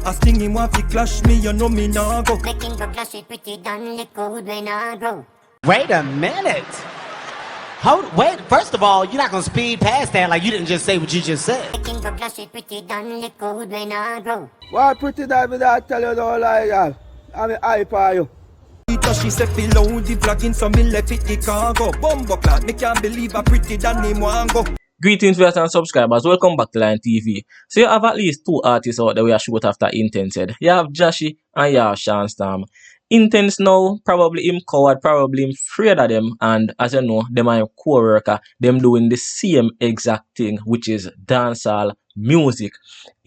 A sting him want to clash me, you know me nah go. Making go clash it pretty done, lick good when I grow. Wait a minute. Wait, first of all, you're not going to speed past that like you didn't just say what you just said. Making go clash it pretty done, lick good when I grow. Why pretty that without tell you don't like that? I'm an eye for you. She said feel loud the vlogging, so me left it the Khago. Bumbo clock, me can't believe a pretty than him want go. Greetings viewers and subscribers, welcome back to Line TV. So you have at least two artists out there we are shoot after Intence. You have Jashi and you have Shanstorm. Intence now, probably him coward, probably him afraid of them, and as you know, them are co-worker, them doing the same exact thing, which is dancehall music.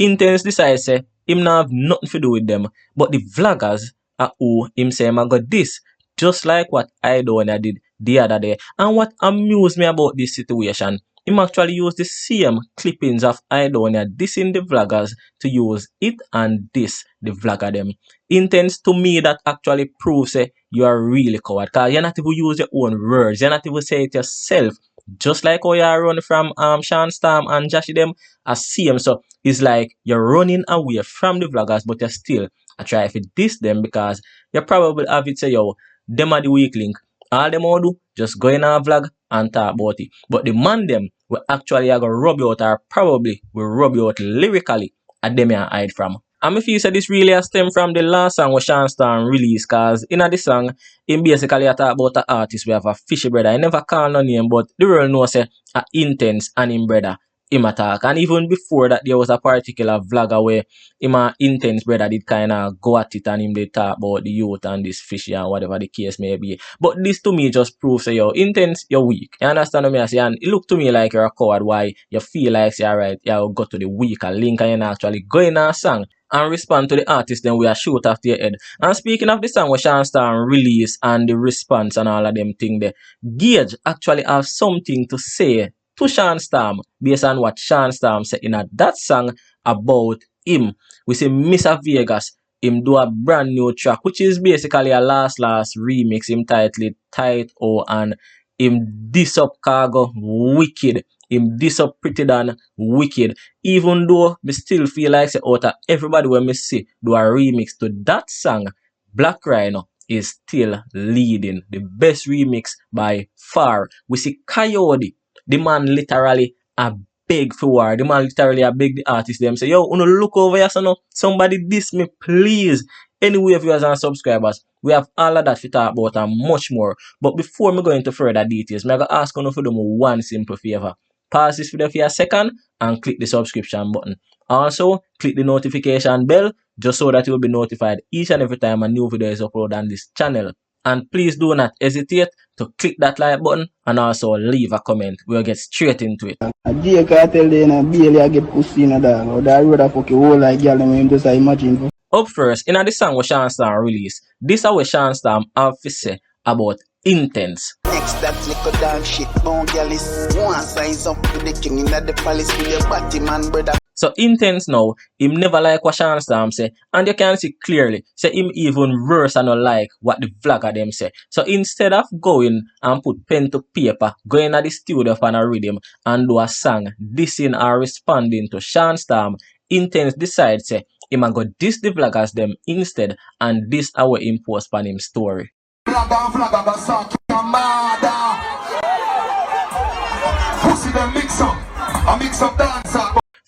Intence decides say him not have nothing to do with them, but the vloggers are who him say I got this, just like what I did the other day. And what amused me about this situation, him actually used the same clippings of Idonia dissing the vloggers to use it and diss the vlogger them. Intence to me that actually proves you are really coward, because you're not even use your own words, you're not even say it yourself. Just like how you are running from Shanstorm and Jashi them as same. So it's like you're running away from the vloggers, but you're still try to diss them because you probably have it say yo, them are the weak link. All them all do, just go in our vlog and talk about it. But the man them will actually gonna rub you out, or probably will rub you out lyrically at them you hide from. And I feel say this really has stemmed from the last song with Shanstorm released, cause in this song, him basically talk about the artist we have a fishy brother. I never call no name, but the world knows say a Intence and him brother him attack. And even before that, there was a particular vlogger where him and Intence brother did kind of go at it and him they talk about the youth and this fishy and whatever the case may be. But this to me just proves that yo, Intence, you're weak. You understand what I say? And it look to me like you're a coward. Why you feel like say alright, you go to the weaker link and you actually go in a song and respond to the artist, then we are shoot after your head. And speaking of the song with Shanstorm release and the response and all of them thing there, Gage actually have something to say to Shanstorm based on what Shanstorm said in that song about him. We say Mr. Vegas, him do a brand new track, which is basically a last remix, him titled Tight O, and him diss up Khago wicked. Him diss up Pretti than wicked. Even though me still feel like say out of everybody when me see do a remix to that song, Black Rhino is still leading. The best remix by far. We see Kyodi. The man literally a beg for war. The man literally a beg the artist them say, yo, uno look over here, so no, somebody diss me, please. Anyway, viewers and subscribers, we have all of that to talk about and much more. But before me go into further details, I'm going to ask you for them one simple favor. Pause this video for a second and click the subscription button. Also, click the notification bell just so that you'll be notified each and every time a new video is uploaded on this channel. And please do not hesitate to click that like button and also leave a comment. We'll get straight into it. A day can tell you na barely I get pussy in a dog. Or that road a fuck you whole like girl and just imagine. Up first, in the song with Shanstorm release, this is what Shanstorm have to say about Intence. Next that little dog shit, bone girl is one size up to the king in the palace with your body man brother. So Intence now, him never like what Shanstorm say, and you can see clearly, say him even worse and not like what the vlogger them say. So instead of going and put pen to paper, going at the studio for a rhythm and do a song, dissing or responding to Shanstorm, Intence decides say, him a go diss the vloggers them instead, and this our him post on him story.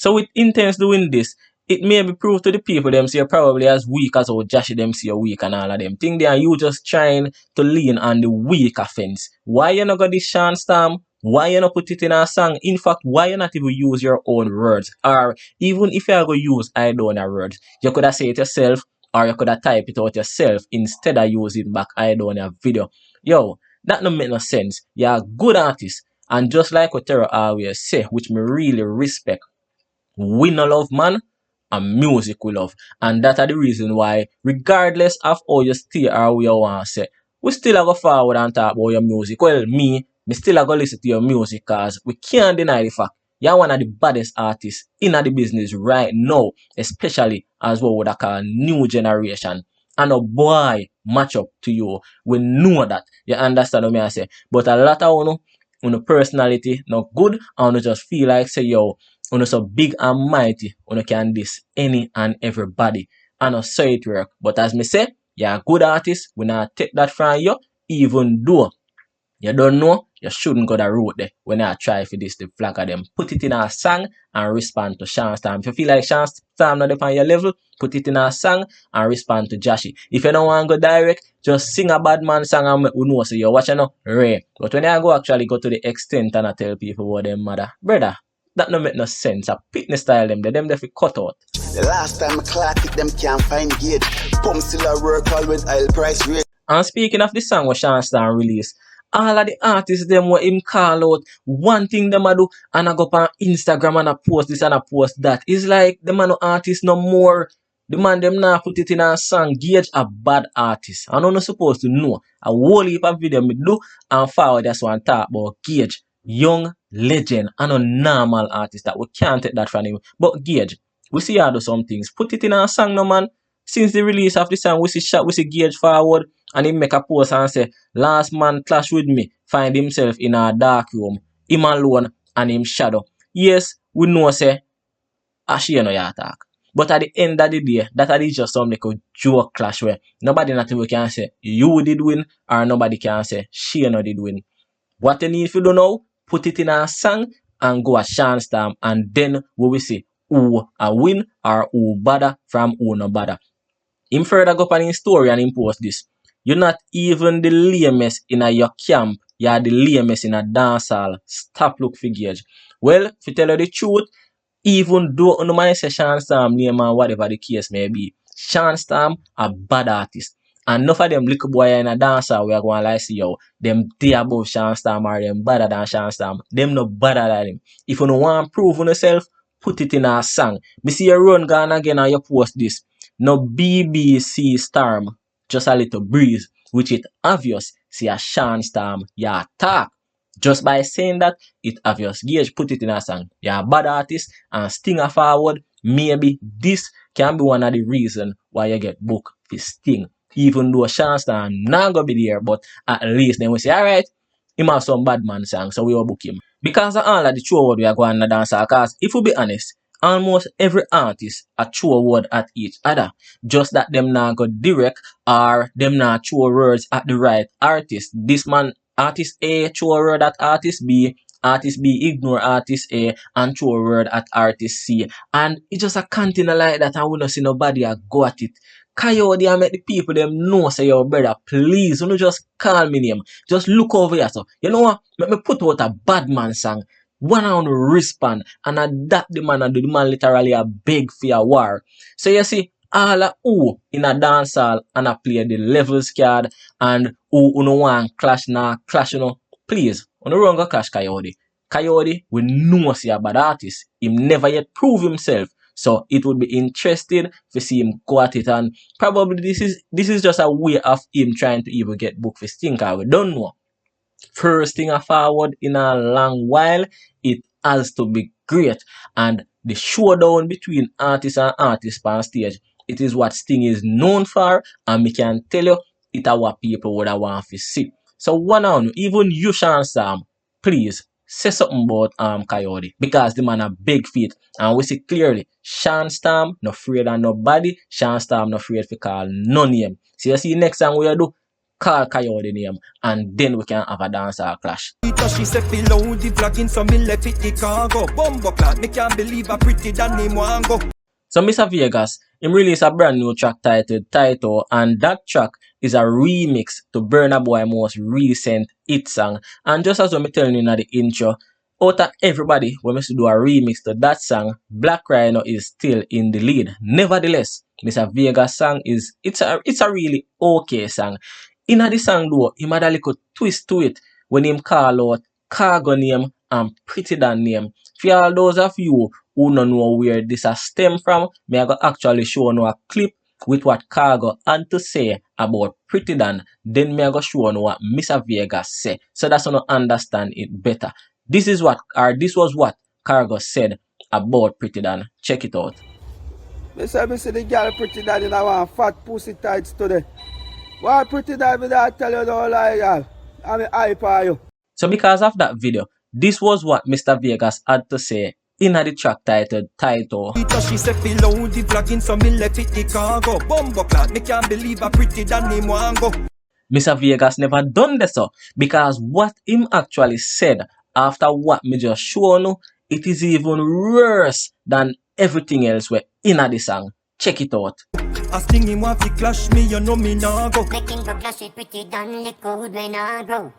So with Intence doing this, it may be proved to the people them say you're probably as weak as how Jashi them see you're weak and all of them thing there, and you just trying to lean on the weak offense. Why you not got this Shanstorm? Why you not put it in a song? In fact, why you not even use your own words? Or even if you are going to use I don't know words, you could have said it yourself, or you could have typed it out yourself instead of using back I don't know video. Yo, that don't make no sense. You're a good artist, and just like what Terror always say, which me really respect, we no love man and music we love. And that are the reason why, regardless of how you stay or how you want to say, we still go forward and talk about your music. Well, me still go listen to your music, because we can't deny the fact you're one of the baddest artists in the business right now, especially as what would I call new generation. And a boy match up to you. We know that. You understand what I say? But a lot of personality not good, and you just feel like say yo, Uno so big and mighty, uno can diss any and everybody. I know so it work. But as me say, you're a good artist, we not take that from you, even though you don't know, you shouldn't go the road there when I try for this the flag of them. Put it in a song and respond to Sean's time. If you feel like Sean's time not on your level, put it in a song and respond to Joshy. If you don't want to go direct, just sing a bad man song and we know so you're watching no rare. But when I go actually go to the extent and I tell people what them mother, brother, that no make no sense. A fitness style them they fi cut out. The last time I clock it, them can't find Gage. Pump still a work all with oil price rate. And speaking of the song what Sean's time release, all of the artists them what him call out, one thing them a do and I go up on Instagram and I post this and I post that. It's like the man no artist no more. The man them now put it in a song. Gage a bad artist. I'm not supposed to know. A whole heap of video me do and forward that's one talk about Gage. Young legend and a normal artist that we can't take that from him. But Gage, we see how do some things. Put it in a song no man. Since the release of the song, we see Gage forward and he make a post and say, last man clash with me, find himself in a dark room, him alone and him shadow. Yes, we know say, she no ya attack. But at the end of the day, that is just some like a joke clash where nobody not even can say you did win or nobody can say she no did win. What you need if you don't know, put it in a song and go a chance time and then we will see who a win or who bother from who no bother. Him further go up on his story and him post this. You're not even the lamest in a your camp. You're the lamest in a dancehall. Stop look for Gage. Well, if you tell you the truth, even though on my say Sean Storm name and whatever the case may be, Sean Storm a bad artist. And enough of them little boy in a dancer we are going to like see yo. Them they above Sean Storm or them better than Sean Storm. Them no better than him. If you don't want to prove on yourself, put it in a song. Me see you run gone again and you post this. No BBC Storm, just a little breeze, which it obvious see a Sean Storm, ya attack. Just by saying that, it obvious. Gage put it in a song. You're a bad artist and sting a forward. Maybe this can be one of the reasons why you get booked for sting. Even though Sean Storm not gonna be there, but at least then we say, alright, he have some bad man song, so we will book him. Because of all of the true word we are going to dance, because if we be honest, almost every artist a throw word at each other. Just that them not go direct or them not throw words at the right artist. This man, artist A, throw a word at artist B ignore artist A and throw a word at artist C. And it's just a continue like that and we don't see nobody a go at it. Kyodi and make the people them know say your brother, please, don't just call me name. Just look over here. So you know what? Let me put out a bad man song. One on the wristband and adapt the man and the man literally a beg for a war. So you see, all of who in a dance hall and a play the levels card and who no want clash now clash you know. Please, on the wrong go clash Kyodi. Kyodi we know see a bad artist. Him never yet prove himself. So it would be interesting to see him go at it and probably this is just a way of him trying to even get booked for stinker. We don't know. First thing I forward in a long while, it has to be great. And the showdown between artist and artist on stage, it is what Sting is known for, and we can tell you it is what people would want to see. So one on even you Sean Storm, please say something about Kyodi because the man a big feet and we see clearly Sean Storm no afraid of nobody, Sean Storm no afraid to call no name. So you see next time we do call Kyodi name and then we can have a dancehall clash. She said below the vlogging so me left it the Khago. Bumbo clock, me can't believe a pretty than him want go. So Mr. Vegas, him released a brand new track titled Title and that track is a remix to Burna Boy's most recent hit song. And just as I'm telling you in the intro, out of everybody when we do a remix to that song, Black Rhino is still in the lead. Nevertheless, Mr. Vegas song it's a really okay song. In the song though, he had a little twist to it when him call out Khago name and Pretti name. For all those of you who don't know where this has stem from, me I go actually show you a clip with what Khago had to say about Pretti. Then me I go show you what Mr. Vegas say. So that's how you understand it better. This was what Khago said about Pretti. Check it out. Me say the girl Pretti in a fat pussy tights today. Why Pretti me that tell you don't lie, girl? I'm hype for you. So because of that video, this was what Mr. Vegas had to say in the track title. She said below the vlogging, so me left it the Khago. Bumbo clad, me can't believe I pretty than him wango. Mr. Vegas never done this so because what him actually said after what me just show you, it is even worse than everything else we in the song. Check it out. Asking him want to clash me, you know me nah go. Making go clash it pretty done lick good when I grow.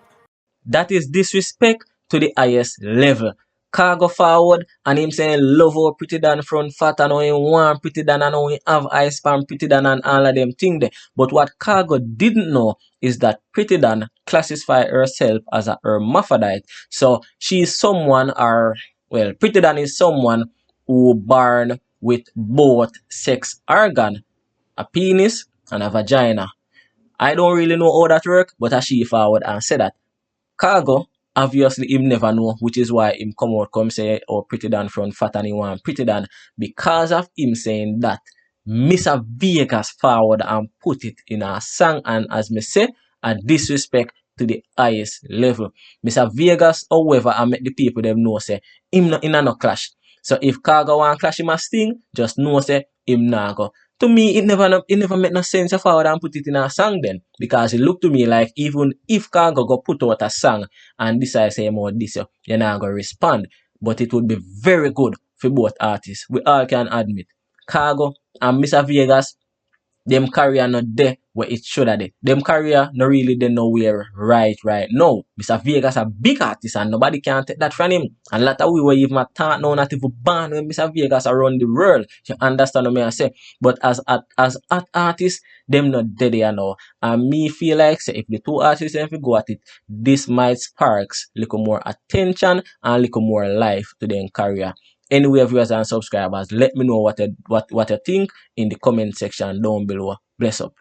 That is disrespect to the highest level. Khago forward and him saying love how pretty than front fat and how he want pretty than and how he have ice pan pretty than and all of them thing there. But what Khago didn't know is that Pretty Dan classify herself as a hermaphrodite. So she is someone Pretty Dan is someone who born with both sex organ, a penis and a vagina. I don't really know how that work, but I she forward and say that. Khago, obviously him never know, which is why him come say, oh, Pretty Dan front fat and he want Pretty Dan. Because of him saying that, Mr. Vegas forward and put it in a song, and as me say, a disrespect to the highest level. Mr. Vegas, however, I make the people them know say him not in a no clash. So if Khago want clash him a sting, just know say him nah go. To me, it never make no sense to forward and put it in a song then. Because it looked to me like even if Khago go put out a song and decide say more this, you're not gonna respond. But it would be very good for both artists. We all can admit. Khago and Mr. Vegas, them career not there where it should have there. Them career not really there nowhere right now. Mr. Vegas a big artist and nobody can take that from him. And lot of we were even thought now not even ban when Mr. Vegas around the world. You understand what I say? But as artists, them not there there now. And me feel like say if the two artists if we go at it, this might sparks little more attention and little more life to their career. Anyway, viewers and subscribers, let me know what you think in the comment section down below. Bless up.